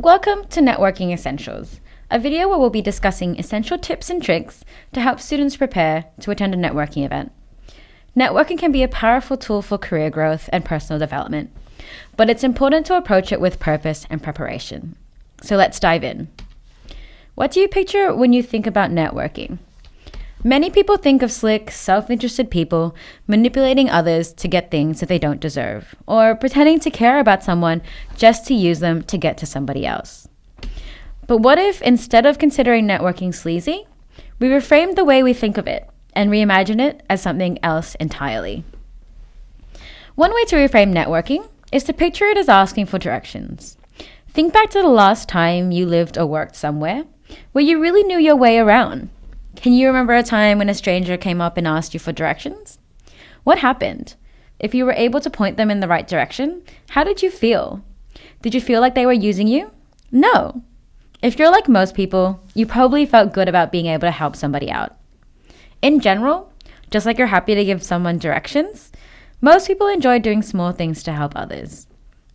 Welcome to Networking Essentials, a video where we'll be discussing essential tips and tricks to help students prepare to attend a networking event. Networking can be a powerful tool for career growth and personal development, but it's important to approach it with purpose and preparation. So let's dive in. What do you picture when you think about networking? Many people think of slick, self-interested people manipulating others to get things that they don't deserve, or pretending to care about someone just to use them to get to somebody else. But what if, instead of considering networking sleazy, we reframe the way we think of it and reimagine it as something else entirely? One way to reframe networking is to picture it as asking for directions. Think back to the last time you lived or worked somewhere where you really knew your way around. Can you remember a time when a stranger came up and asked you for directions? What happened? If you were able to point them in the right direction, how did you feel? Did you feel like they were using you? No. If you're like most people, you probably felt good about being able to help somebody out. In general, just like you're happy to give someone directions, most people enjoy doing small things to help others.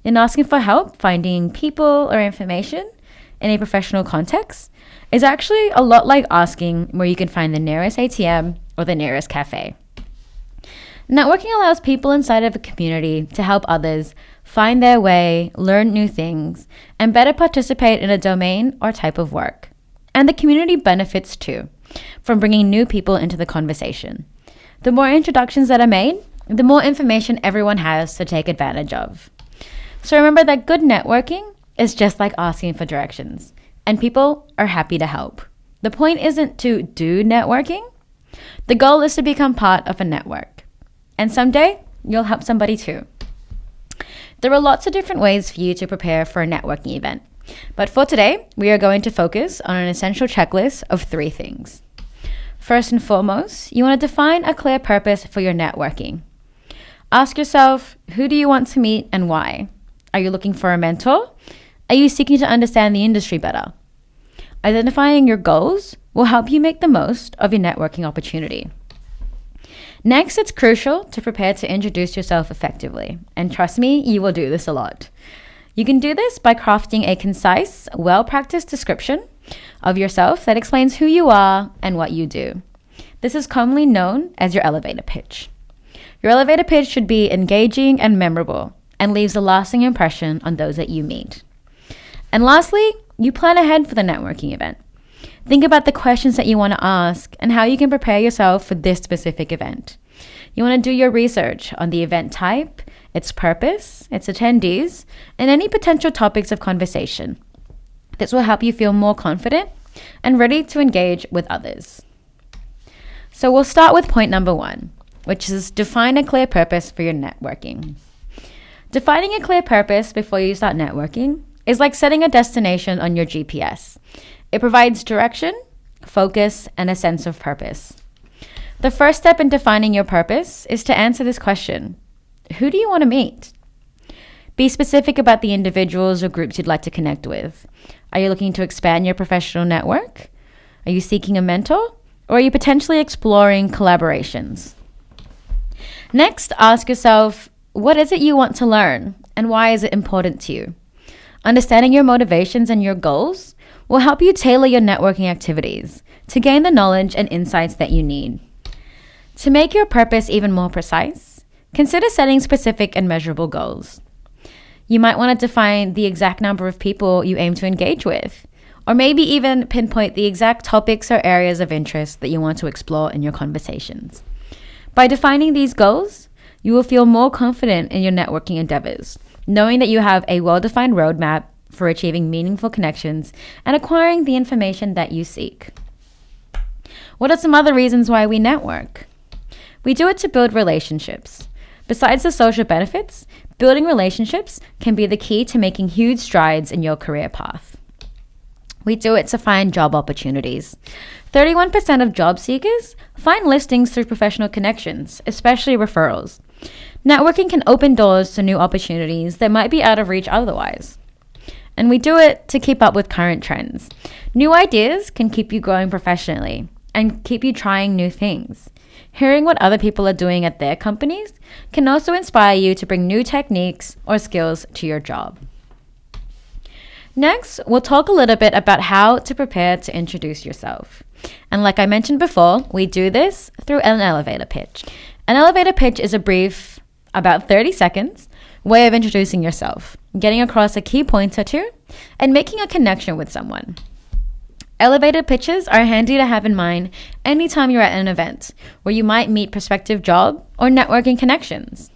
In asking for help finding people or information in a professional context is actually a lot like asking where you can find the nearest ATM or the nearest cafe. Networking allows people inside of a community to help others find their way, learn new things, and better participate in a domain or type of work. And the community benefits too from bringing new people into the conversation. The more introductions that are made, the more information everyone has to take advantage of. So remember that good networking is just like asking for directions, and people are happy to help. The point isn't to do networking. The goal is to become part of a network. And someday, you'll help somebody too. There are lots of different ways for you to prepare for a networking event. But for today, we are going to focus on an essential checklist of 3 things. First and foremost, you want to define a clear purpose for your networking. Ask yourself, who do you want to meet and why? Are you looking for a mentor? Are you seeking to understand the industry better? Identifying your goals will help you make the most of your networking opportunity. Next, it's crucial to prepare to introduce yourself effectively. And trust me, you will do this a lot. You can do this by crafting a concise, well-practiced description of yourself that explains who you are and what you do. This is commonly known as your elevator pitch. Your elevator pitch should be engaging and memorable and leaves a lasting impression on those that you meet. And lastly, you plan ahead for the networking event. Think about the questions that you want to ask and how you can prepare yourself for this specific event. You want to do your research on the event type, its purpose, its attendees, and any potential topics of conversation. This will help you feel more confident and ready to engage with others. So we'll start with point number 1, which is define a clear purpose for your networking. Defining a clear purpose before you start networking is like setting a destination on your GPS. It provides direction, focus, and a sense of purpose. The first step in defining your purpose is to answer this question. Who do you want to meet? Be specific about the individuals or groups you'd like to connect with. Are you looking to expand your professional network? Are you seeking a mentor? Or are you potentially exploring collaborations? Next, ask yourself, what is it you want to learn and why is it important to you? Understanding your motivations and your goals will help you tailor your networking activities to gain the knowledge and insights that you need. To make your purpose even more precise, consider setting specific and measurable goals. You might want to define the exact number of people you aim to engage with, or maybe even pinpoint the exact topics or areas of interest that you want to explore in your conversations. By defining these goals, you will feel more confident in your networking endeavors, knowing that you have a well-defined roadmap for achieving meaningful connections and acquiring the information that you seek. What are some other reasons why we network? We do it to build relationships. Besides the social benefits, building relationships can be the key to making huge strides in your career path. We do it to find job opportunities. 31% of job seekers find listings through professional connections, especially referrals. Networking can open doors to new opportunities that might be out of reach otherwise. And we do it to keep up with current trends. New ideas can keep you growing professionally and keep you trying new things. Hearing what other people are doing at their companies can also inspire you to bring new techniques or skills to your job. Next, we'll talk a little bit about how to prepare to introduce yourself. And like I mentioned before, we do this through an elevator pitch. An elevator pitch is a brief, about 30 seconds, way of introducing yourself, getting across a key point or two, and making a connection with someone. Elevator pitches are handy to have in mind anytime you're at an event where you might meet prospective job or networking connections.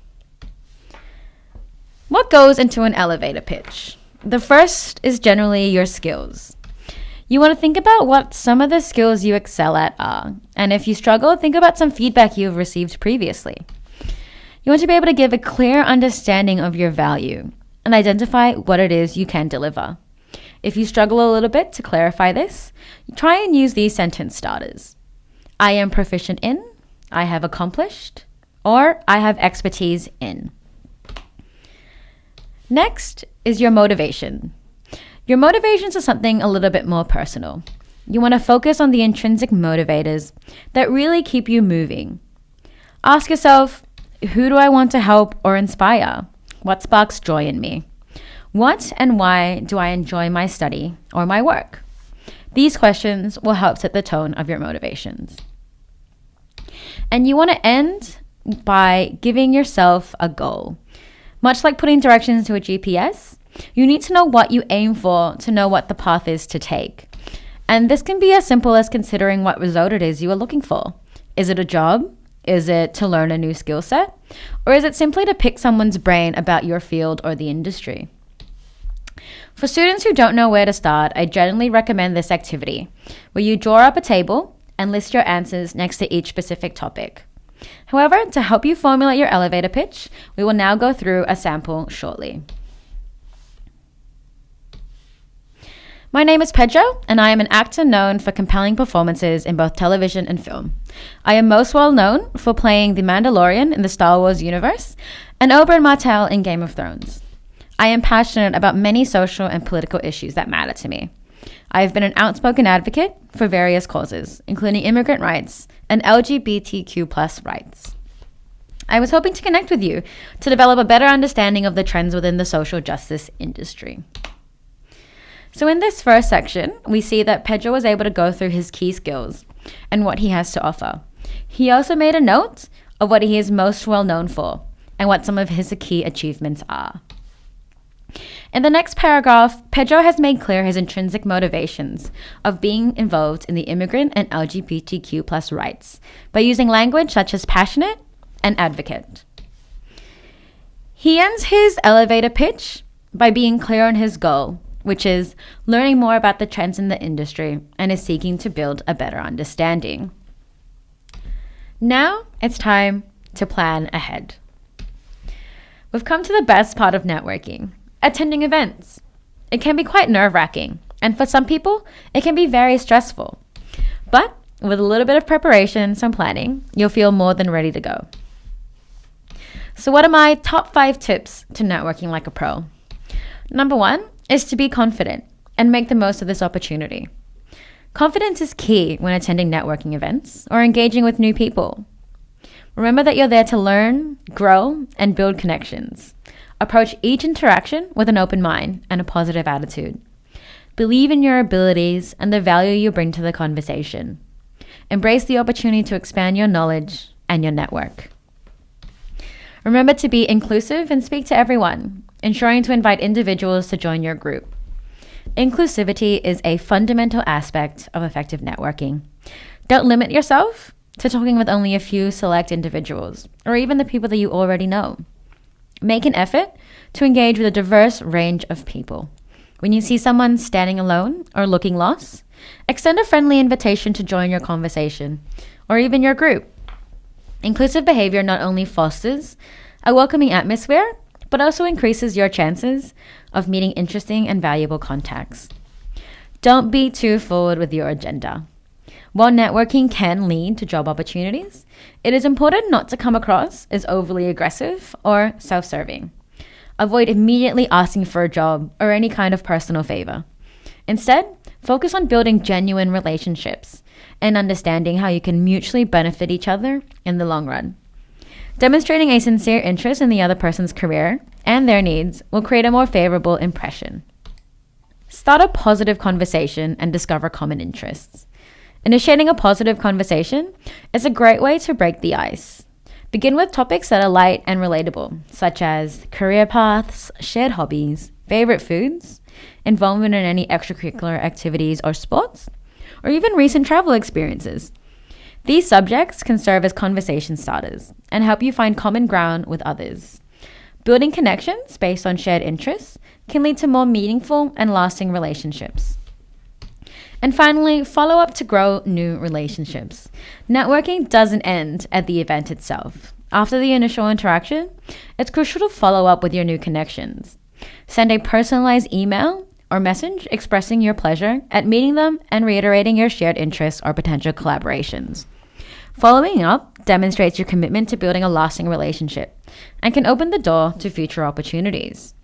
What goes into an elevator pitch? The first is generally your skills. You want to think about what some of the skills you excel at are, and if you struggle, think about some feedback you've received previously. You want to be able to give a clear understanding of your value and identify what it is you can deliver. If you struggle a little bit to clarify this, try and use these sentence starters. I am proficient in, I have accomplished, or I have expertise in. Next is your motivation. Your motivations are something a little bit more personal. You want to focus on the intrinsic motivators that really keep you moving. Ask yourself, who do I want to help or inspire? What sparks joy in me? What and why do I enjoy my study or my work? These questions will help set the tone of your motivations. And you want to end by giving yourself a goal. Much like putting directions to a GPS, you need to know what you aim for to know what the path is to take. And this can be as simple as considering what result it is you are looking for. Is it a job? Is it to learn a new skill set? Or is it simply to pick someone's brain about your field or the industry? For students who don't know where to start, I generally recommend this activity, where you draw up a table and list your answers next to each specific topic. However, to help you formulate your elevator pitch, we will now go through a sample shortly. My name is Pedro, and I am an actor known for compelling performances in both television and film. I am most well known for playing the Mandalorian in the Star Wars universe and Oberyn Martell in Game of Thrones. I am passionate about many social and political issues that matter to me. I have been an outspoken advocate for various causes, including immigrant rights and LGBTQ+ rights. I was hoping to connect with you to develop a better understanding of the trends within the social justice industry. So in this first section, we see that Pedro was able to go through his key skills and what he has to offer. He also made a note of what he is most well known for and what some of his key achievements are. In the next paragraph, Pedro has made clear his intrinsic motivations of being involved in the immigrant and LGBTQ+ rights by using language such as passionate and advocate. He ends his elevator pitch by being clear on his goal, which is learning more about the trends in the industry and is seeking to build a better understanding. Now it's time to plan ahead. We've come to the best part of networking, attending events. It can be quite nerve-wracking, and for some people, it can be very stressful. But with a little bit of preparation and some planning, you'll feel more than ready to go. So what are my top 5 tips to networking like a pro? Number 1 is to be confident and make the most of this opportunity. Confidence is key when attending networking events or engaging with new people. Remember that you're there to learn, grow, and build connections. Approach each interaction with an open mind and a positive attitude. Believe in your abilities and the value you bring to the conversation. Embrace the opportunity to expand your knowledge and your network. Remember to be inclusive and speak to everyone, ensuring to invite individuals to join your group. Inclusivity is a fundamental aspect of effective networking. Don't limit yourself to talking with only a few select individuals, or even the people that you already know. Make an effort to engage with a diverse range of people. When you see someone standing alone or looking lost, extend a friendly invitation to join your conversation, or even your group. Inclusive behavior not only fosters a welcoming atmosphere, but also increases your chances of meeting interesting and valuable contacts. Don't be too forward with your agenda. While networking can lead to job opportunities, it is important not to come across as overly aggressive or self-serving. Avoid immediately asking for a job or any kind of personal favor. Instead, focus on building genuine relationships and understanding how you can mutually benefit each other in the long run. Demonstrating a sincere interest in the other person's career and their needs will create a more favorable impression. Start a positive conversation and discover common interests. Initiating a positive conversation is a great way to break the ice. Begin with topics that are light and relatable, such as career paths, shared hobbies, favorite foods, involvement in any extracurricular activities or sports, or even recent travel experiences. These subjects can serve as conversation starters and help you find common ground with others. Building connections based on shared interests can lead to more meaningful and lasting relationships. And finally, follow up to grow new relationships. Networking doesn't end at the event itself. After the initial interaction, it's crucial to follow up with your new connections. Send a personalized email or message expressing your pleasure at meeting them and reiterating your shared interests or potential collaborations. Following up demonstrates your commitment to building a lasting relationship and can open the door to future opportunities.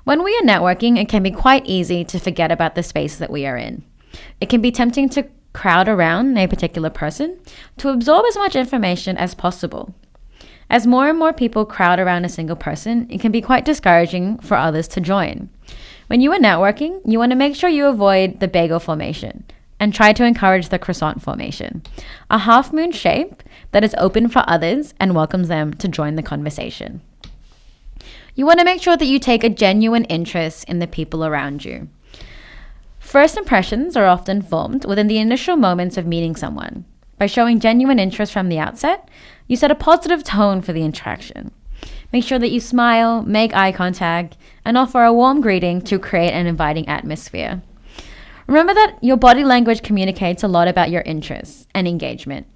When we are networking, it can be quite easy to forget about the space that we are in. It can be tempting to crowd around a particular person to absorb as much information as possible. As more and more people crowd around a single person, it can be quite discouraging for others to join. When you are networking, you want to make sure you avoid the bagel formation and try to encourage the croissant formation, a half-moon shape that is open for others and welcomes them to join the conversation. You want to make sure that you take a genuine interest in the people around you. First impressions are often formed within the initial moments of meeting someone. By showing genuine interest from the outset, you set a positive tone for the interaction. Make sure that you smile, make eye contact, and offer a warm greeting to create an inviting atmosphere. Remember that your body language communicates a lot about your interests and engagement.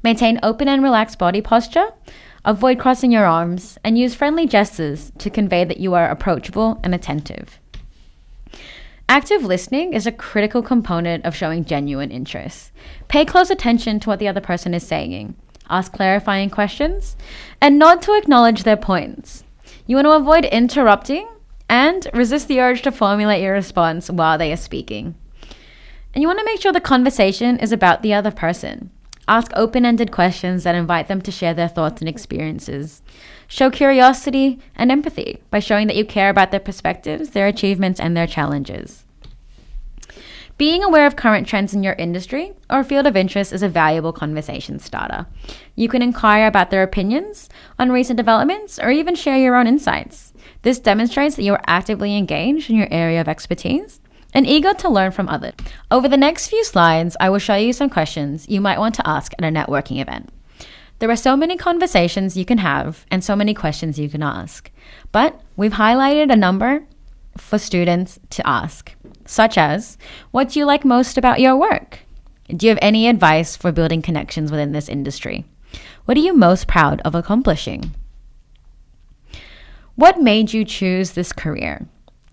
Maintain open and relaxed body posture, avoid crossing your arms, and use friendly gestures to convey that you are approachable and attentive. Active listening is a critical component of showing genuine interest. Pay close attention to what the other person is saying. Ask clarifying questions, and nod to acknowledge their points. You want to avoid interrupting and resist the urge to formulate your response while they are speaking. And you want to make sure the conversation is about the other person. Ask open-ended questions that invite them to share their thoughts and experiences. Show curiosity and empathy by showing that you care about their perspectives, their achievements, and their challenges. Being aware of current trends in your industry or field of interest is a valuable conversation starter. You can inquire about their opinions on recent developments or even share your own insights. This demonstrates that you are actively engaged in your area of expertise and eager to learn from others. Over the next few slides, I will show you some questions you might want to ask at a networking event. There are so many conversations you can have and so many questions you can ask, but we've highlighted a number for students to ask, such as, what do you like most about your work? Do you have any advice for building connections within this industry? What are you most proud of accomplishing? What made you choose this career?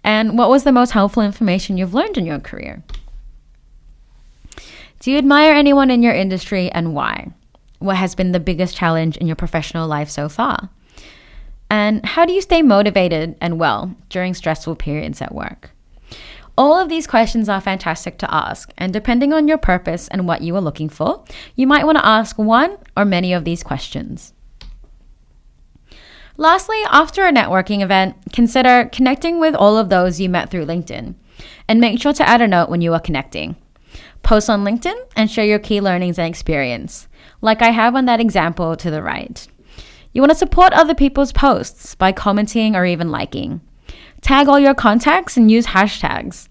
And what was the most helpful information you've learned in your career? Do you admire anyone in your industry and why? What has been the biggest challenge in your professional life so far? And how do you stay motivated and well during stressful periods at work? All of these questions are fantastic to ask, and depending on your purpose and what you are looking for, you might want to ask one or many of these questions. Lastly, after a networking event, consider connecting with all of those you met through LinkedIn, and make sure to add a note when you are connecting. Post on LinkedIn and share your key learnings and experience, like I have on that example to the right. You want to support other people's posts by commenting or even liking. Tag all your contacts and use hashtags.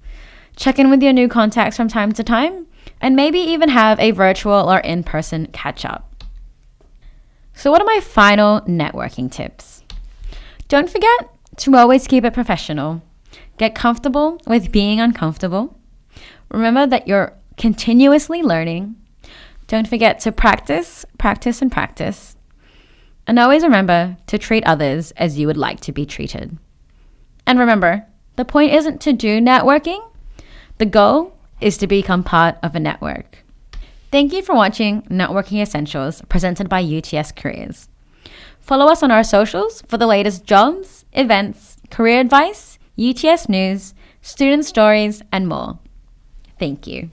Check in with your new contacts from time to time, and maybe even have a virtual or in-person catch-up. So what are my final networking tips? Don't forget to always keep it professional. Get comfortable with being uncomfortable. Remember that you're continuously learning. Don't forget to practice, practice, and practice. And always remember to treat others as you would like to be treated. And remember, the point isn't to do networking. The goal is to become part of a network. Thank you for watching Networking Essentials presented by UTS Careers. Follow us on our socials for the latest jobs, events, career advice, UTS news, student stories, and more. Thank you.